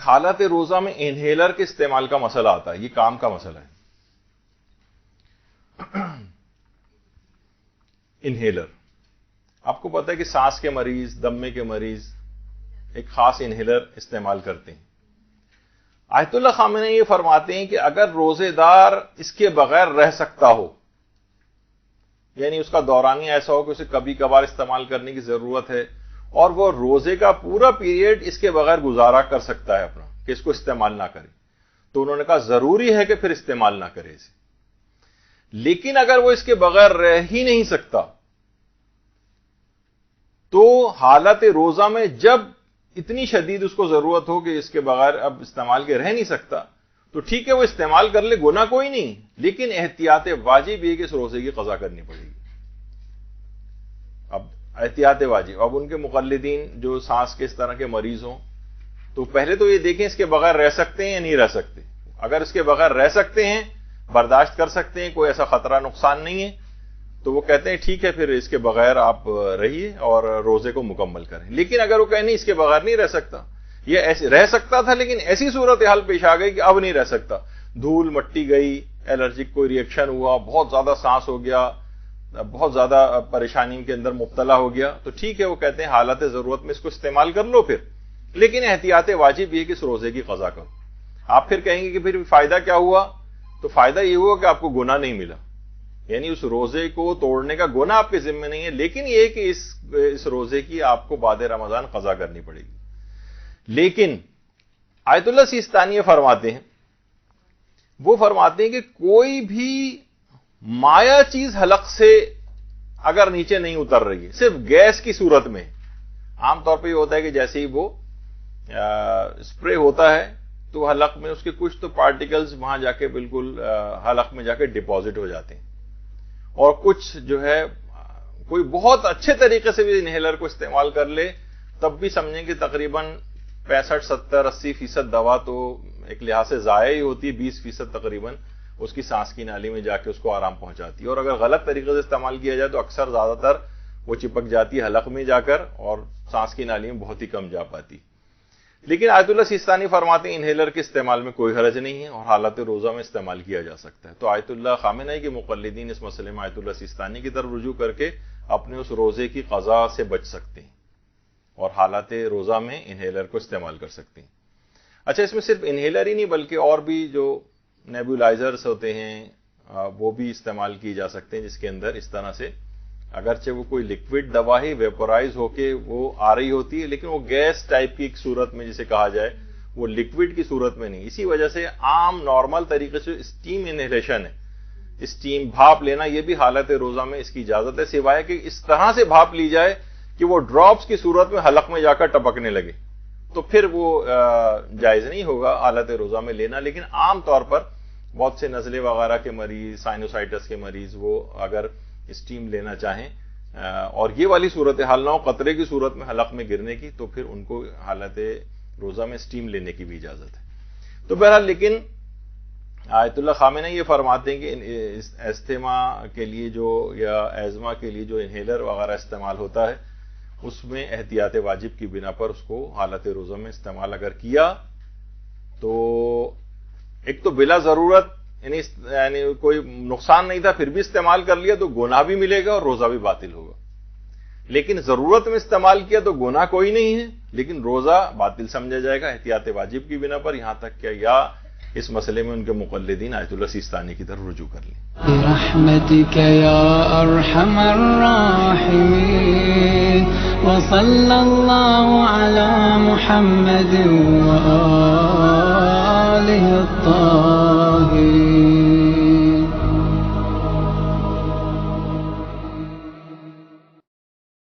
حالت روزہ میں انہیلر کے استعمال کا مسئلہ آتا ہے، یہ کام کا مسئلہ ہے۔ انہیلر آپ کو پتا ہے کہ سانس کے مریض، دمے کے مریض ایک خاص انہیلر استعمال کرتے ہیں۔ آیت اللہ خامنئی یہ فرماتے ہیں کہ اگر روزے دار اس کے بغیر رہ سکتا ہو، یعنی اس کا دورانیہ ایسا ہو کہ اسے کبھی کبھار استعمال کرنے کی ضرورت ہے اور وہ روزے کا پورا پیریڈ اس کے بغیر گزارا کر سکتا ہے اپنا، کہ اس کو استعمال نہ کرے، تو انہوں نے کہا ضروری ہے کہ پھر استعمال نہ کرے اسے۔ لیکن اگر وہ اس کے بغیر رہ ہی نہیں سکتا تو حالت روزہ میں جب اتنی شدید اس کو ضرورت ہو کہ اس کے بغیر اب استعمال کے رہ نہیں سکتا، تو ٹھیک ہے وہ استعمال کر لے، گناہ کوئی نہیں، لیکن احتیاط واجب یہ کہ اس روزے کی قضا کرنی پڑے گی۔ اب احتیاط واجب، اب ان کے مقلدین جو سانس کے اس طرح کے مریض ہوں تو پہلے تو یہ دیکھیں اس کے بغیر رہ سکتے ہیں یا نہیں رہ سکتے۔ اگر اس کے بغیر رہ سکتے ہیں، برداشت کر سکتے ہیں، کوئی ایسا خطرہ نقصان نہیں ہے، تو وہ کہتے ہیں ٹھیک ہے پھر اس کے بغیر آپ رہیے اور روزے کو مکمل کریں۔ لیکن اگر وہ کہیں نہیں اس کے بغیر نہیں رہ سکتا، یہ ایسے رہ سکتا تھا لیکن ایسی صورتحال پیش آ گئی کہ اب نہیں رہ سکتا، دھول مٹی گئی، الرجک کوئی ریئیکشن ہوا، بہت زیادہ سانس ہو گیا، بہت زیادہ پریشانی کے اندر مبتلا ہو گیا، تو ٹھیک ہے وہ کہتے ہیں حالت ضرورت میں اس کو استعمال کر لو پھر، لیکن احتیاط واجب یہ کہ اس روزے کی قضا کرو۔ آپ پھر کہیں گے کہ پھر فائدہ کیا ہوا؟ تو فائدہ یہ ہوا کہ آپ کو گناہ نہیں ملا، یعنی اس روزے کو توڑنے کا گناہ آپ کے ذمہ نہیں ہے، لیکن یہ کہ اس روزے کی آپ کو بعد رمضان قضا کرنی پڑے گی۔ لیکن آیت اللہ سیستانی فرماتے ہیں، وہ فرماتے ہیں کہ کوئی بھی مایا چیز حلق سے اگر نیچے نہیں اتر رہی ہے، صرف گیس کی صورت میں، عام طور پہ یہ ہوتا ہے کہ جیسے ہی وہ اسپرے ہوتا ہے تو حلق میں اس کے کچھ تو پارٹیکلز وہاں جا کے بالکل حلق میں جا کے ڈپازٹ ہو جاتے ہیں، اور کچھ جو ہے کوئی بہت اچھے طریقے سے بھی انہیلر کو استعمال کر لے تب بھی سمجھیں کہ تقریباً 65, 70, 80% دوا تو ایک لحاظ سے ضائع ہی ہوتی ہے، 20% تقریباً اس کی سانس کی نالی میں جا کے اس کو آرام پہنچاتی ہے، اور اگر غلط طریقے سے استعمال کیا جائے تو اکثر زیادہ تر وہ چپک جاتی ہے حلق میں جا کر اور سانس کی نالی میں بہت ہی کم جا پاتی۔ لیکن آیت اللہ سیستانی فرماتے ہیں انہیلر کے استعمال میں کوئی حرج نہیں ہے اور حالت روزہ میں استعمال کیا جا سکتا ہے۔ تو آیت اللہ خامنئی کے مقلدین اس مسئلے میں آیت اللہ سیستانی کی طرف رجوع کر کے اپنے اس روزے کی قضا سے بچ سکتے ہیں اور حالات روزہ میں انہیلر کو استعمال کر سکتے ہیں۔ اچھا، اس میں صرف انہیلر ہی نہیں بلکہ اور بھی جو نیبولائزرز ہوتے ہیں وہ بھی استعمال کی جا سکتے ہیں، جس کے اندر اس طرح سے اگرچہ وہ کوئی لکوڈ دوا ہی ویپورائز ہو کے وہ آ رہی ہوتی ہے، لیکن وہ گیس ٹائپ کی ایک صورت میں جسے کہا جائے، وہ لکوڈ کی صورت میں نہیں۔ اسی وجہ سے عام نارمل طریقے سے اسٹیم انہیلیشن ہے، اسٹیم بھاپ لینا، یہ بھی حالت روزہ میں اس کی اجازت ہے، سوائے کہ اس طرح سے بھاپ لی جائے کہ وہ ڈراپس کی صورت میں حلق میں جا کر ٹپکنے لگے، تو پھر وہ جائز نہیں ہوگا حالت روزہ میں لینا۔ لیکن عام طور پر بہت سے نزلے وغیرہ کے مریض، سائنوسائٹس کے مریض، وہ اگر اسٹیم لینا چاہیں اور یہ والی صورتحال نہ ہو قطرے کی صورت میں حلق میں گرنے کی، تو پھر ان کو حالت روزہ میں اسٹیم لینے کی بھی اجازت ہے۔ تو بہرحال لیکن آیت اللہ خامنئی یہ فرماتے ہیں کہ استھما کے لیے جو یا ایزما کے لیے جو انہیلر وغیرہ استعمال ہوتا ہے اس میں احتیاط واجب کی بنا پر اس کو حالت روزہ میں استعمال اگر کیا تو ایک تو بلا ضرورت یعنی کوئی نقصان نہیں تھا پھر بھی استعمال کر لیا تو گناہ بھی ملے گا اور روزہ بھی باطل ہوگا، لیکن ضرورت میں استعمال کیا تو گناہ کوئی نہیں ہے لیکن روزہ باطل سمجھا جائے گا احتیاط واجب کی بنا پر، یہاں تک کہ یا اس مسئلے میں ان کے مقلدین آیت اللہ سیستانی کی طرف رجوع کر لیں۔ برحمتک یا ارحم الراحمین وصلی اللہ علی محمد و